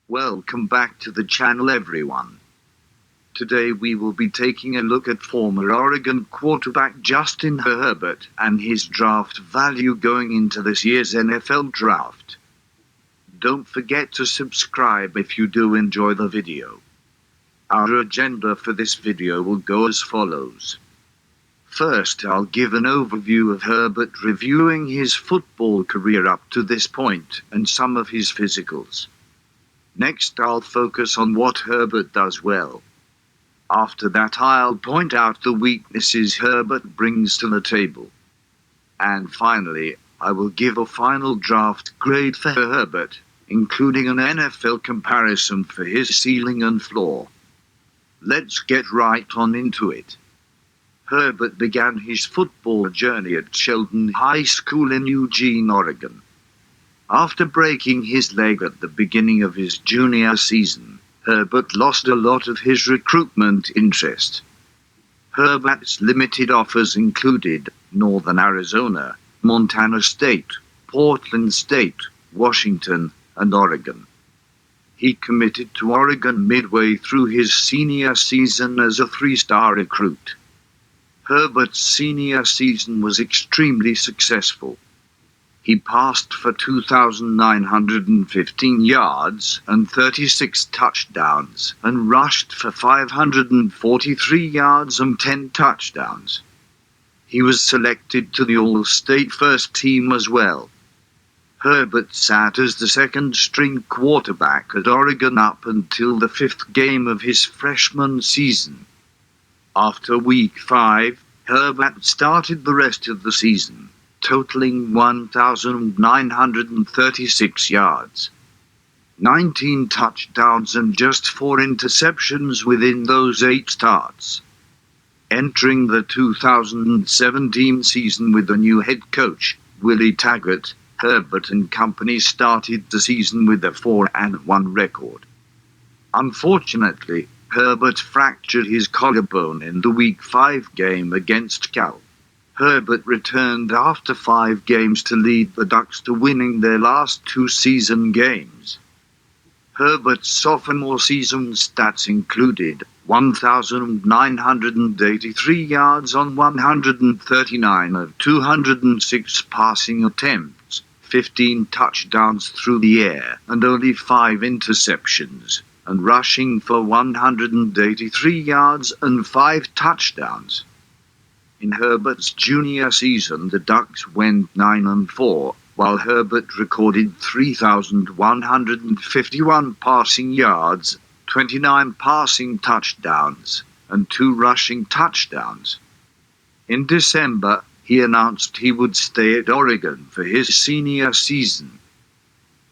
Welcome back to the channel, everyone. Today we will be taking a look at former Oregon quarterback Justin Herbert and his draft value going into this year's NFL draft. Don't forget to subscribe if you do enjoy the video. Our agenda for this video will go as follows. First, I'll give an overview of Herbert, reviewing his football career up to this point and some of his physicals. Next, I'll focus on what Herbert does well. After that, I'll point out the weaknesses Herbert brings to the table. And finally, I will give a final draft grade for Herbert, including an NFL comparison for his ceiling and floor. Let's get right on into it. Herbert began his football journey at Sheldon High School in Eugene, Oregon. After breaking his leg at the beginning of his junior season, Herbert lost a lot of his recruitment interest. Herbert's limited offers included Northern Arizona, Montana State, Portland State, Washington, and Oregon. He committed to Oregon midway through his senior season as a three-star recruit. Herbert's senior season was extremely successful. He passed for 2,915 yards and 36 touchdowns and rushed for 543 yards and 10 touchdowns. He was selected to the All-State first team as well. Herbert sat as the second-string quarterback at Oregon up until the fifth game of his freshman season. After Week 5, Herbert started the rest of the season, totaling 1,936 yards, 19 touchdowns and just 4 interceptions within those 8 starts. Entering the 2017 season with a new head coach, Willie Taggart, Herbert and company started the season with a 4-1 record. Unfortunately, Herbert fractured his collarbone in the Week 5 game against Cal. Herbert returned after 5 games to lead the Ducks to winning their last 2 season games. Herbert's sophomore season stats included 1,983 yards on 139 of 206 passing attempts, 15 touchdowns through the air, and only 5 interceptions, and rushing for 183 yards and 5 touchdowns. In Herbert's junior season, the Ducks went 9-4, while Herbert recorded 3,151 passing yards, 29 passing touchdowns, and 2 rushing touchdowns. In December, he announced he would stay at Oregon for his senior season.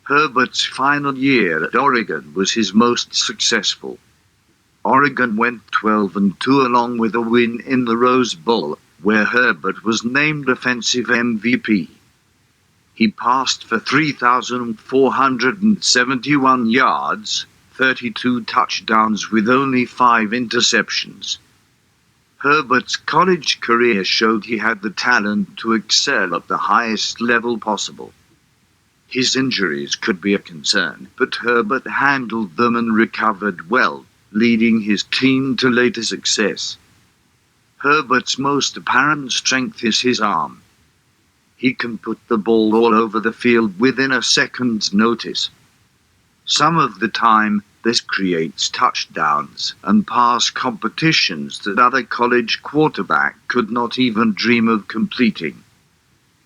Herbert's final year at Oregon was his most successful. Oregon went 12-2 along with a win in the Rose Bowl, where Herbert was named offensive MVP. He passed for 3,471 yards, 32 touchdowns with only 5 interceptions. Herbert's college career showed he had the talent to excel at the highest level possible. His injuries could be a concern, but Herbert handled them and recovered well, leading his team to later success. Herbert's most apparent strength is his arm. He can put the ball all over the field within a second's notice. Some of the time, this creates touchdowns and pass competitions that other college quarterbacks could not even dream of completing.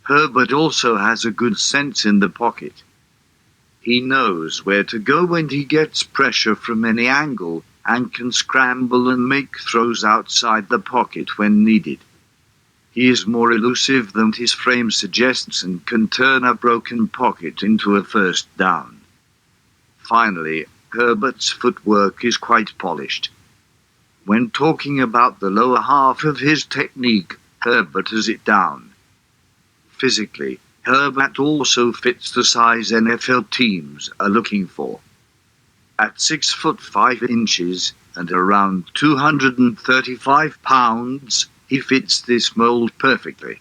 Herbert also has a good sense in the pocket. He knows where to go when he gets pressure from any angle, and can scramble and make throws outside the pocket when needed. He is more elusive than his frame suggests and can turn a broken pocket into a first down. Finally, Herbert's footwork is quite polished. When talking about the lower half of his technique, Herbert has it down. Physically, Herbert also fits the size NFL teams are looking for. At 6 foot 5 inches and around 235 pounds, he fits this mold perfectly.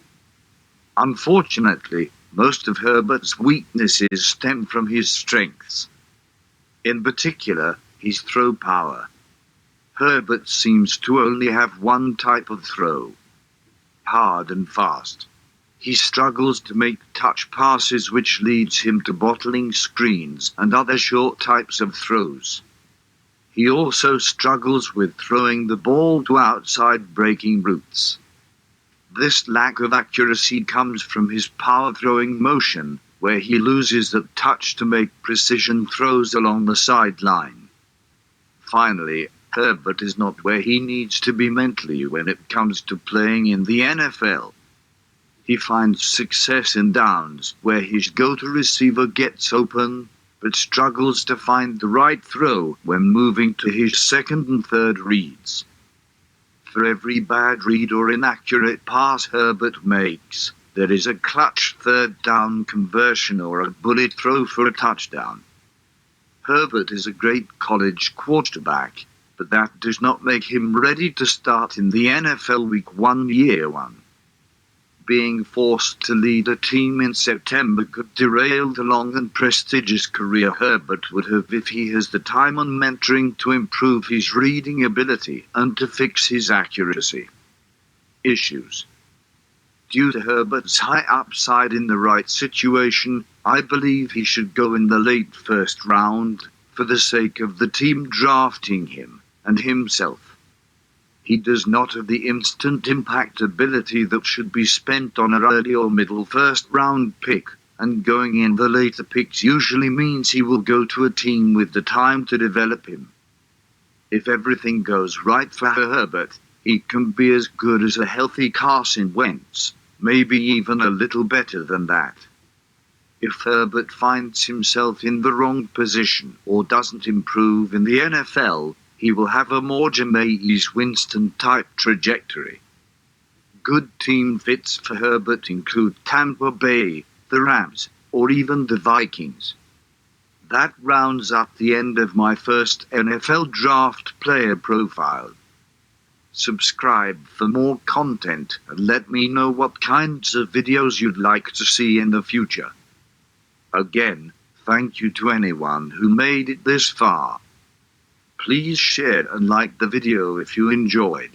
Unfortunately, most of Herbert's weaknesses stem from his strengths. In particular, his throw power. Herbert seems to only have one type of throw: hard and fast. He struggles to make touch passes, which leads him to bottling screens and other short types of throws. He also struggles with throwing the ball to outside breaking routes. This lack of accuracy comes from his power throwing motion, where he loses the touch to make precision throws along the sideline. Finally, Herbert is not where he needs to be mentally when it comes to playing in the NFL. He finds success in downs where his go-to receiver gets open, but struggles to find the right throw when moving to his second and third reads. For every bad read or inaccurate pass Herbert makes, there is a clutch third down conversion or a bullet throw for a touchdown. Herbert is a great college quarterback, but that does not make him ready to start in the NFL Week 1 Year 1. Being forced to lead a team in September could derail the long and prestigious career Herbert would have if he has the time on mentoring to improve his reading ability and to fix his accuracy. Issues. Due to Herbert's high upside in the right situation, I believe he should go in the late first round, for the sake of the team drafting him and himself. He does not have the instant impact ability that should be spent on an early or middle first round pick, and going in the later picks usually means he will go to a team with the time to develop him. If everything goes right for Herbert, he can be as good as a healthy Carson Wentz, maybe even a little better than that. If Herbert finds himself in the wrong position or doesn't improve in the NFL, he will have a more Jameis Winston-type trajectory. Good team fits for Herbert include Tampa Bay, the Rams, or even the Vikings. That rounds up the end of my first NFL draft player profile. Subscribe for more content and let me know what kinds of videos you'd like to see in the future. Again, thank you to anyone who made it this far. Please share and like the video if you enjoyed.